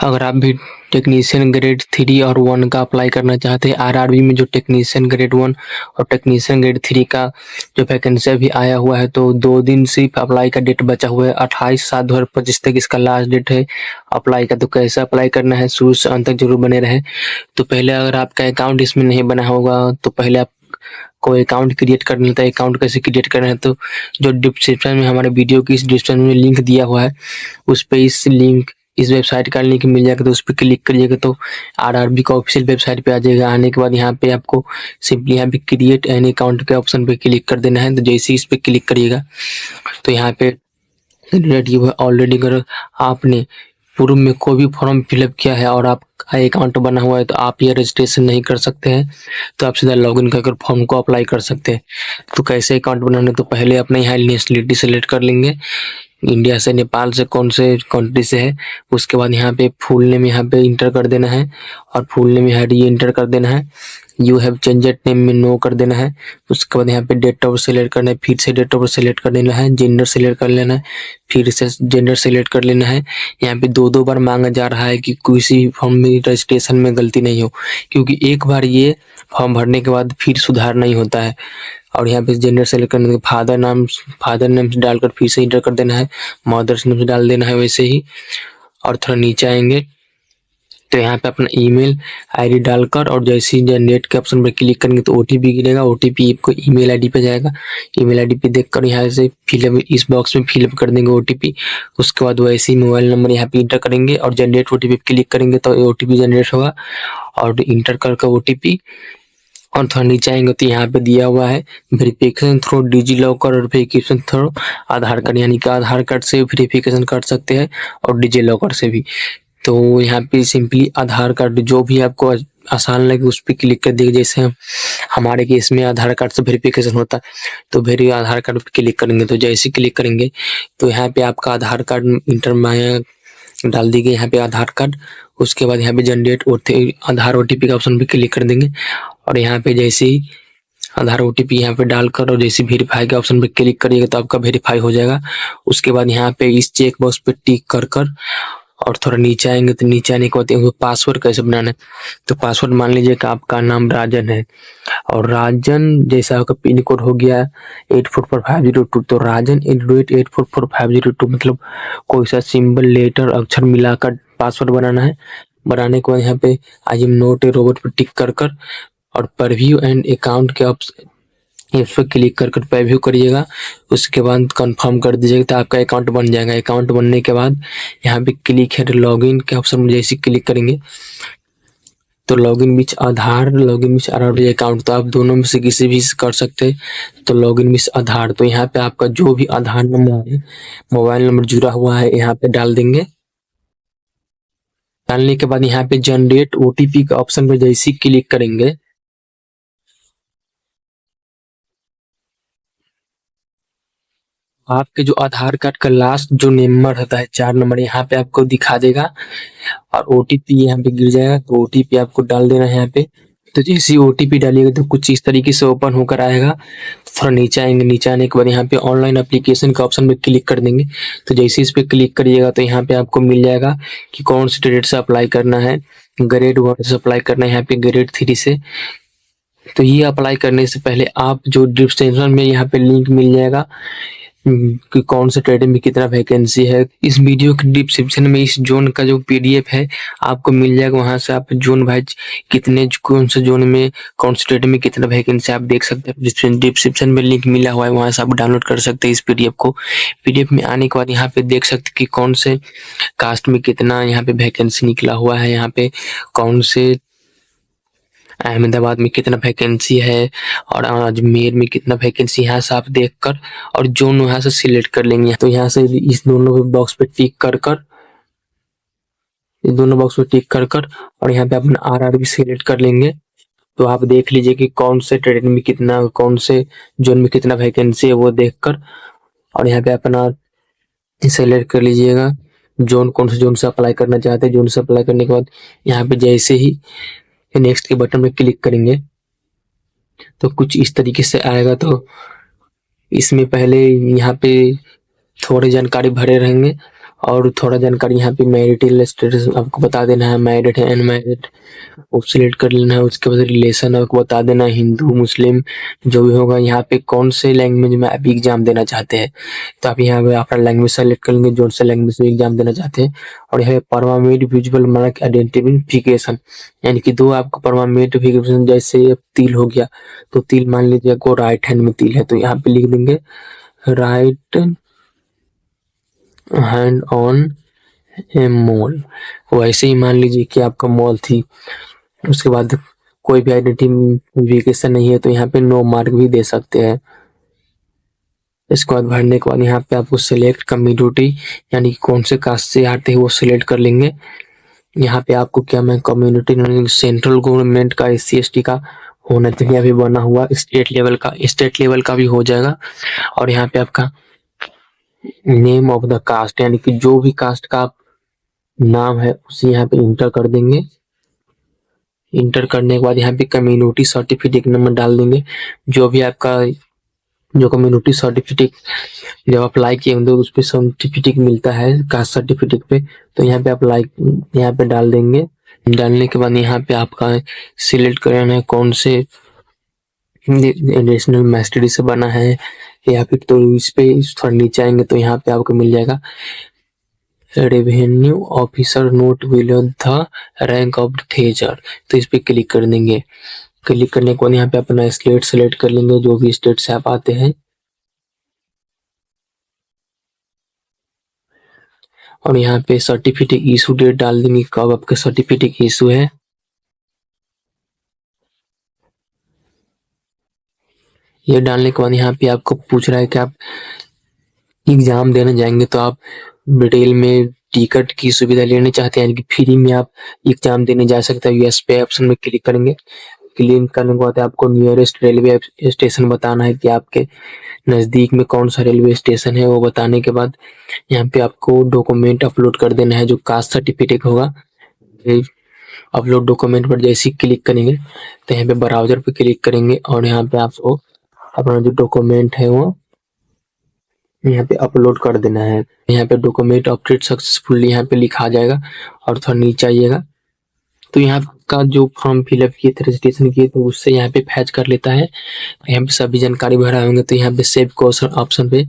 अगर आप भी टेक्नीशियन ग्रेड 3 और 1 का अप्लाई करना चाहते हैं आरआरबी में, जो टेक्नीशियन ग्रेड 1 और टेक्नीशियन ग्रेड 3 का जो वैकेंसी अभी आया हुआ है, तो 2 दिन सिर्फ अप्लाई का डेट बचा हुआ है। 28/7/2025 तक इसका लास्ट डेट है अप्लाई का। तो कैसे अप्लाई करना है, शुरू से अंत तक जरूर बने रहे। तो पहले अगर आपका अकाउंट इसमें नहीं बना होगा तो पहले आप को अकाउंट क्रिएट करना होता है। अकाउंट कैसे क्रिएट करना है, तो जो डिस्क्रिप्शन में हमारे वीडियो की डिस्क्रिप्शन में लिंक दिया हुआ है, उस पे इस वेबसाइट का लिंक मिल जाएगा, तो उस पर क्लिक करिएगा तो आरआरबी का ऑफिशियल वेबसाइट पे आ जाएगा। आने के बाद यहाँ पे आपको सिंपली यहाँ पे क्रिएट एन अकाउंट के ऑप्शन पे क्लिक कर देना है। तो जैसे ही इस पे क्लिक करिएगा तो यहाँ पे रेडी हुआ ऑलरेडी। अगर आपने पूर्व में कोई भी फॉर्म फिलअप किया है और आपका अकाउंट बना हुआ है तो आप ये रजिस्ट्रेशन नहीं कर सकते हैं, तो आप सीधा लॉगिन कर फॉर्म को अप्लाई कर सकते हैं। तो कैसे अकाउंट बनाना, तो पहले अपने यहाँ नेशनलिटी सेलेक्ट कर लेंगे, इंडिया से, नेपाल से, कौन से कंट्री से है। उसके बाद यहाँ पे फुल नेम यहाँ पे इंटर कर देना है और फुल नेम यहाँ ये इंटर कर देना है। यू हैव चेंजेड नेम में नो कर देना है। उसके बाद यहाँ पे डेट ऑफ सेलेक्ट करना है, फिर से डेट ऑफ सेलेक्ट कर लेना है। जेंडर सेलेक्ट कर लेना है, फिर से जेंडर सेलेक्ट कर लेना है। यहाँ पे दो बार मांगा जा रहा है कि किसी फॉर्म में रजिस्ट्रेशन में गलती नहीं हो, क्योंकि एक बार ये फॉर्म भरने के बाद फिर सुधार नहीं होता है। और यहाँ पे जेंडर सेलेक्ट करने के फादर नेम से डालकर फिर से इंटर कर देना है, मदर्स नेम से डाल देना है वैसे ही। और थोड़ा नीचे आएंगे तो यहाँ पे अपना ईमेल आईडी डालकर और जैसे ही जनरेट के ऑप्शन पर क्लिक करेंगे तो ओटीपी गिरेगा। ओटीपी आपको ईमेल आईडी पे जाएगा। ईमेल आईडी पे देखकर यहाँ से फिलअप, इस बॉक्स में फिलअप कर देंगे ओटीपी। उसके बाद वैसे ही मोबाइल नंबर यहाँ पे इंटर करेंगे और जनरेट ओटीपी पे क्लिक करेंगे तो ओटीपी जनरेट होगा। और इंटर करके ओटीपी और थोड़ा नीचे आएंगे तो यहाँ पे दिया हुआ है वेरिफिकेशन थ्रू डिजी लॉकर और वेरिफिकेशन थ्रू आधार कार्ड, यानी कि आधार कार्ड से वेरिफिकेशन कर सकते हैं और डिजी लॉकर से भी। तो यहाँ पे सिंपली आधार कार्ड जो भी आपको आसान लगे उस पर क्लिक कर दीजिए। जैसे हमारे केस में आधार कार्ड से वेरिफिकेशन होता है तो फिर आधार कार्ड पे क्लिक करेंगे। तो जैसे क्लिक करेंगे तो यहाँ पे आपका आधार कार्ड इंटर माया डाल दीजिए, यहाँ पे आधार कार्ड। उसके बाद यहाँ पे जनरेट आधार ओटीपी का ऑप्शन पे क्लिक कर देंगे और यहाँ पे जैसे ही आधार ओटीपी यहाँ पे डालकर और जैसे वेरीफाई के ऑप्शन पे क्लिक करिएगा तो आपका वेरीफाई हो जाएगा। उसके बाद यहाँ पे इस चेक बॉक्स पे टिक कर और थोड़ा नीचे आएंगे तो नीचे आने के बाद पासवर्ड कैसे बनाना है, तो पासवर्ड मान लीजिए कि आपका नाम राजन है और राजन जैसा आपका पिन कोड हो गया 844502, तो राजन @844502 मतलब कोई सा सिंबल लेटर अक्षर मिलाकर पासवर्ड बनाना है। बनाने के बाद यहाँ पे I am not a robot पे टिक कर और परव्यू एंड अकाउंट के ऑप्शन इस पर क्लिक कर प्रीव्यू करिएगा। उसके बाद कंफर्म कर दीजिएगा तो आपका अकाउंट बन जाएगा। अकाउंट बनने के बाद यहाँ पे क्लिक है लॉगिन के ऑप्शन में जैसे क्लिक करेंगे तो login with Aadhaar, login with RRB account, तो आप दोनों में से किसी भी से कर सकते हैं। तो लॉगिन विथ आधार, तो यहाँ पे आपका जो भी आधार नंबर है, मोबाइल नंबर जुड़ा हुआ है यहाँ पे डाल देंगे। डालने के बाद यहाँ पे जनरेट ओटीपी के ऑप्शन पे जैसे क्लिक करेंगे आपके जो आधार कार्ड का लास्ट जो नंबर होता है 4 नंबर यहाँ पे आपको दिखा देगा और ओटीपी यहाँ पे गिर जाएगा। तो ओटीपी आपको डाल देना है यहाँ पे। तो जैसे ही ओटीपी डालिएगा तो कुछ इस तरीके से ओपन होकर आएगा। थोड़ा नीचे आएंगे, नीचे आने के बाद यहाँ पे ऑनलाइन एप्लीकेशन का ऑप्शन पे क्लिक कर देंगे। तो जैसे इस पे क्लिक करिएगा तो यहाँ पे आपको मिल जाएगा कि कौन से डेट से अप्लाई करना है। ग्रेड 1 से अप्लाई करना है, यहाँ पे ग्रेड 3 से। तो ये अप्लाई करने से पहले आप जो डिस्क्रिप्शन में यहाँ पे लिंक मिल जाएगा कि कौन से ट्रेड में कितना वैकेंसी है। इस वीडियो के डिस्क्रिप्शन में इस जोन का जो पीडीएफ है आपको मिल जाएगा, वहां से आप जोन वाइज कितने कौन से जोन में कौन से ट्रेड में कितना वैकेंसी आप देख सकते हैं। डिस्क्रिप्शन में लिंक मिला हुआ है, वहां से आप डाउनलोड कर सकते हैं इस पीडीएफ को। पीडीएफ में आने के बाद यहाँ पे देख सकते कि कौन से कास्ट में कितना यहाँ पे वैकेंसी निकला हुआ है, यहाँ पे कौन से अहमदाबाद में कितना वैकेंसी है और अजमेर में कितना वैकेंसी, यहाँ से आप देखकर और जोन यहाँ से सिलेक्ट कर लेंगे। तो यहाँ से इस दोनों बॉक्स पे टिक कर इस दोनों बॉक्स पे टिक कर और यहाँ पे अपना आरआरबी सिलेक्ट कर लेंगे। तो आप देख लीजिए कि कौन से ट्रेड में कितना, कौन से जोन में कितना वैकेंसी है वो देखकर और यहाँ पे अपना सिलेक्ट कर लीजिएगा जोन, कौन से जोन से अप्लाई करना चाहते हैं। जोन से अप्लाई करने के बाद यहाँ पे जैसे ही नेक्स्ट के बटन में क्लिक करेंगे तो कुछ इस तरीके से आएगा। तो इसमें पहले यहाँ पे थोड़ी जानकारी भरे रहेंगे और थोड़ा जानकारी यहाँ पे मैरिटल स्टेटस आपको बता देना है, मैरिड है अनमैरिड वो सिलेक्ट कर लेना है। उसके बाद रिलेशन आपको बता देना है, हिंदू मुस्लिम जो भी होगा। यहाँ पे कौन से लैंग्वेज में आप एग्जाम देना चाहते हैं तो आप यहाँ पे अपना लैंग्वेज सेलेक्ट कर लेंगे, जो सा लैंग्वेज में एग्जाम देना चाहते हैं। और यहाँ पे परमानेंट विजुअल मार्क आइडेंटिफिकेशन यानी कि दो आपको परमानेंट आइडेंटिफिकेशन, जैसे तिल हो गया तो तिल मान लीजिए आपको राइट हैंड में तिल है तो यहाँ पे लिख देंगे right hand on A mall. वैसे ही मान लीजिए कि आपका मॉल थी, उसके बाद कोई भी आइडेंटिफिकेशन नहीं है तो यहाँ पे नो मार्क भी दे सकते हैं। इसके बाद भरने के बाद यहाँ पे आपको सिलेक्ट कम्युनिटी यानी कि कौन से कास्ट से आते हैं वो सिलेक्ट कर लेंगे। यहाँ पे आपको क्या मैं कम्युनिटी सेंट्रल गवर्नमेंट का SC ST का होना चाहिए, अभी बना हुआ स्टेट लेवल का भी हो जाएगा। और यहाँ पे आपका नेम ऑफ द कास्ट यानी कि जो भी कास्ट का नाम है उसे यहाँ पे इंटर कर देंगे। इंटर करने के बाद यहाँ पे कम्युनिटी सर्टिफिकेट नंबर डाल देंगे। जो भी आपका जो कम्युनिटी सर्टिफिकेट जब अप्लाई किए होंगे उस पर सर्टिफिकेट मिलता है कास्ट सर्टिफिकेट पे, तो यहाँ पे अप्लाई यहाँ पे डाल देंगे। डालने के बाद यहाँ पे आपका सिलेक्ट करना है कौन से नेशनल मैस्टरी से बना है या फिर, तो इस पे थोड़ा नीचे आएंगे तो यहाँ पे आपको मिल जाएगा revenue officer not below the rank of tehsildar, तो इस पे क्लिक कर देंगे। क्लिक करने के बाद यहाँ पे अपना स्टेट सेलेक्ट कर लेंगे, जो भी स्टेट से आप आते हैं। और यहाँ पे सर्टिफिकेट इशू डेट डाल देंगे, कब आपका सर्टिफिकेट इशू है। ये डालने के बाद यहाँ पे आपको पूछ रहा है कि आप एग्जाम देने जाएंगे तो आप डिटेल में टिकट की सुविधा लेना चाहते हैं, यानी कि फ्री में आप एग्जाम देने जा सकते हैं। यूएस पे ऑप्शन में क्लिक करेंगे। क्लिक करने के बाद आपको नियरेस्ट रेलवे स्टेशन बताना है कि आपके नज़दीक में कौन सा रेलवे स्टेशन है। वो बताने के बाद यहाँ पे आपको डॉक्यूमेंट अपलोड कर देना है, जो कास्ट सर्टिफिकेट होगा। अपलोड डॉक्यूमेंट पर जैसे ही क्लिक करेंगे तो यहाँ पे ब्राउजर पे क्लिक करेंगे और यहाँ पे आपको अपना जो डॉक्यूमेंट है वो यहाँ पे अपलोड कर देना है। यहाँ पे डॉक्यूमेंट अपडेट सक्सेसफुली यहाँ पे लिखा जाएगा और थोड़ा नीचे आइएगा तो यहाँ का जो फॉर्म फिलअप किए थे, रजिस्ट्रेशन किए थे, उससे यहाँ पे फैच कर लेता है। यहाँ पे सभी जानकारी भरा होंगे तो यहाँ पे सेव क्वेश्चन ऑप्शन पे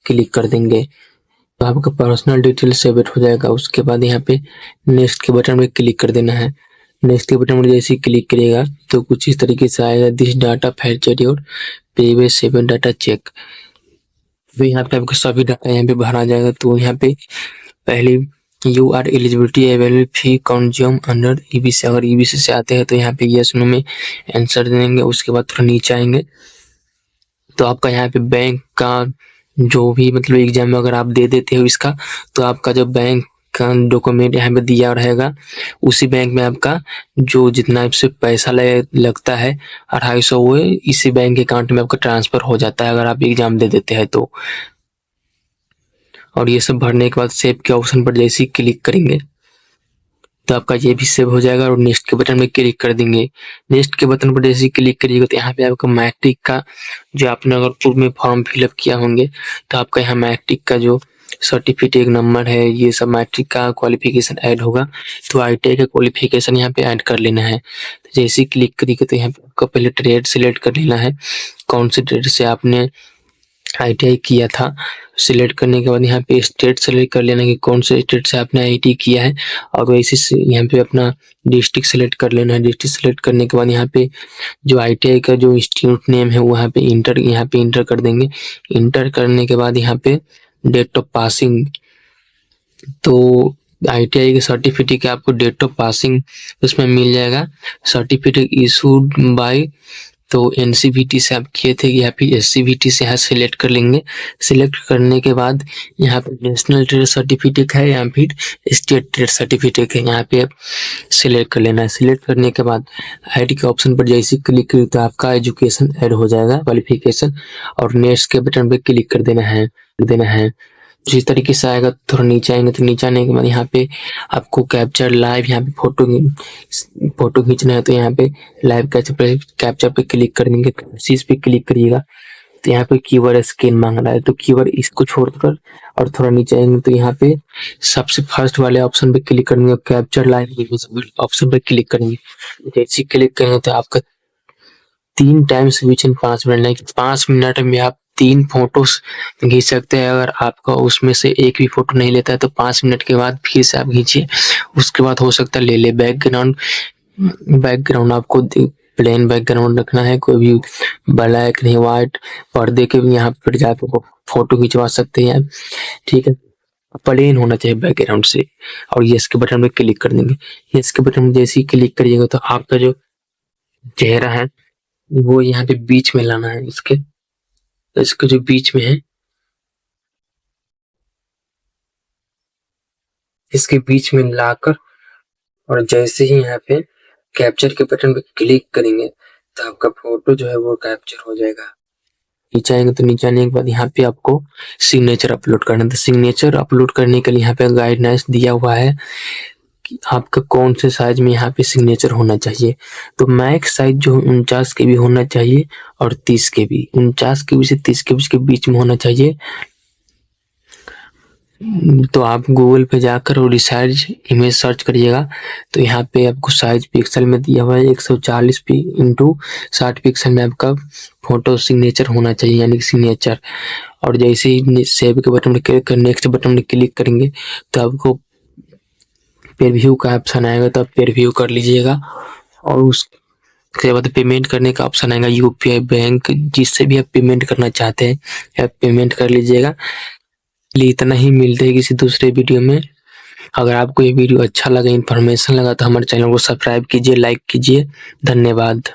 क्लिक कर देंगे तो आपका पर्सनल डिटेल सेव हो जाएगा। उसके बाद यहाँ पे नेक्स्ट के बटन पे क्लिक कर देना है। नेक्स्ट के बटन पर जैसे ही क्लिक करिएगा तो कुछ इस तरीके से आएगा, दिस डाटा फैच और प्रीवियस 7 डाटा चेक। तो यहाँ पे आपका सभी डाटा यहाँ पे भरा जाएगा। तो यहाँ पे पहले you are eligibility available fee consume under EBC, अगर EBC से आते हैं तो यहाँ पे यस नो में आंसर देंगे। उसके बाद थोड़ा नीचे आएंगे तो आपका यहाँ पे बैंक का जो भी मतलब एग्जाम में अगर आप दे देते हो इसका, तो आपका जो बैंक का डॉक्यूमेंट यहाँ पे दिया रहेगा उसी बैंक में आपका जो जितना इससे पैसा लगता है 250 वो इसी बैंक अकाउंट में आपका ट्रांसफर हो जाता है अगर आप एग्जाम दे देते हैं तो। और ये सब भरने के बाद सेव के ऑप्शन पर जैसे ही क्लिक करेंगे तो आपका ये भी सेव हो जाएगा और नेक्स्ट के बटन में क्लिक कर देंगे। नेक्स्ट के बटन पर जैसे ही क्लिक करिएगा तो यहाँ पे आपका मैट्रिक का जो आपने अगर पूर्व में फॉर्म फिलअप किया होंगे तो आपका यहाँ मैट्रिक का जो सर्टिफिकेट नंबर है, ये सब मैट्रिक का क्वालिफिकेशन ऐड होगा। तो ITI का क्वालिफिकेशन यहाँ पे ऐड कर लेना है। तो जैसे ही क्लिक करिएगा तो यहाँ पे आपका पहले ट्रेड सिलेक्ट कर लेना है, कौन से ट्रेड से आपने ITI किया था। सिलेक्ट करने के बाद यहाँ पे स्टेट सेलेक्ट कर लेना कि कौन से स्टेट से आपने ITI किया है और वैसे से यहाँ पे अपना डिस्ट्रिक्ट सेलेक्ट कर लेना है। डिस्ट्रिक्ट सेलेक्ट करने के बाद यहाँ पे जो ITI का जो इंस्टीट्यूट नेम है वो यहाँ पे इंटर कर देंगे। इंटर करने के बाद यहाँ पे डेट ऑफ पासिंग, तो ITI के सर्टिफिकेट आपको डेट ऑफ पासिंग उसमें मिल जाएगा। सर्टिफिकेट इशूड बाय, तो NCVT से आप किए थे या फिर SCVT से यहाँ सिलेक्ट कर लेंगे। सिलेक्ट करने के बाद यहाँ पे नेशनल ट्रेड सर्टिफिकेट है या फिर स्टेट ट्रेड सर्टिफिकेट है, यहाँ पे सिलेक्ट कर लेना है। सिलेक्ट करने के बाद ID के ऑप्शन पर जैसे क्लिक करें तो आपका एजुकेशन ऐड हो जाएगा, क्वालिफिकेशन, और नेक्स्ट के बटन पे क्लिक कर देना है। जिस तरीके से आएगा थोड़ा नीचे आएंगे तो नीचे आने के बाद यहाँ पे आपको कैप्चर लाइव यहाँ पे फोटो खींचना है तो यहाँ पे लाइव कैप्चर पे क्लिक कर देंगे। इस पे क्लिक करिएगा तो यहाँ पे कीवर्ड स्कैन मांग रहा है, तो कीवर्ड इसको छोड़कर और थोड़ा नीचे आएंगे तो यहाँ पे सबसे फर्स्ट वाले ऑप्शन पे क्लिक करेंगे, कैप्चर लाइव ऑप्शन पे क्लिक करेंगे। जैसे क्लिक करेंगे तो आपका 3 टाइम्स विच इन 5 मिनट, नहीं 5 मिनट में आप 3 फोटोज खींच सकते हैं। अगर आपका उसमें से एक भी फोटो नहीं लेता है तो 5 मिनट के बाद फिर से आप खींचिए, उसके बाद हो सकता है ले ले। बैकग्राउंड आपको प्लेन बैकग्राउंड रखना है, कोई भी ब्लैक नहीं व्हाइट, पर्दे के भी यहाँ पर जाकर फोटो खिंचवा सकते हैं, ठीक है। प्लेन होना चाहिए बैकग्राउंड से, और यस के बटन पे क्लिक कर देंगे। यस के बटन में जैसे ही क्लिक करिएगा तो आपका जो चेहरा है वो यहाँ पे बीच में लाना है, इसके जो बीच में है, इसके बीच में लाकर और जैसे ही यहाँ पे कैप्चर के बटन पे क्लिक करेंगे तो आपका फोटो जो है वो कैप्चर हो जाएगा। नीचे आएंगे तो नीचे आने के बाद यहाँ पे आपको सिग्नेचर अपलोड करना है। तो सिग्नेचर अपलोड करने के लिए यहाँ पे गाइडलाइंस दिया हुआ है कि आपका कौन से साइज में यहाँ पे सिग्नेचर होना चाहिए। तो मैक्स साइज जो 49 KB होना चाहिए और 30 KB, 49 KB से 30 KB के बीच में होना चाहिए। तो आप गूगल पे जाकर और रिसाइज इमेज सर्च करिएगा तो यहाँ पे आपको साइज पिक्सल में दिया हुआ है 140 इंटू 60 पिक्सल में आपका फोटो सिग्नेचर होना चाहिए, यानी कि सिग्नेचर। और जैसे ही सेव के बटन में क्लिक कर नेक्स्ट बटन में क्लिक करेंगे तो आपको प्रीव्यू का ऑप्शन आएगा, तो आप प्रीव्यू कर लीजिएगा। और उसके बाद पेमेंट करने का ऑप्शन आएगा, UPI बैंक जिससे भी आप पेमेंट करना चाहते हैं आप पेमेंट कर लीजिएगा। इतना ही, मिलते हैं किसी दूसरे वीडियो में। अगर आपको ये वीडियो अच्छा लगा, इन्फॉर्मेशन लगा तो हमारे चैनल को सब्सक्राइब कीजिए, लाइक कीजिए। धन्यवाद।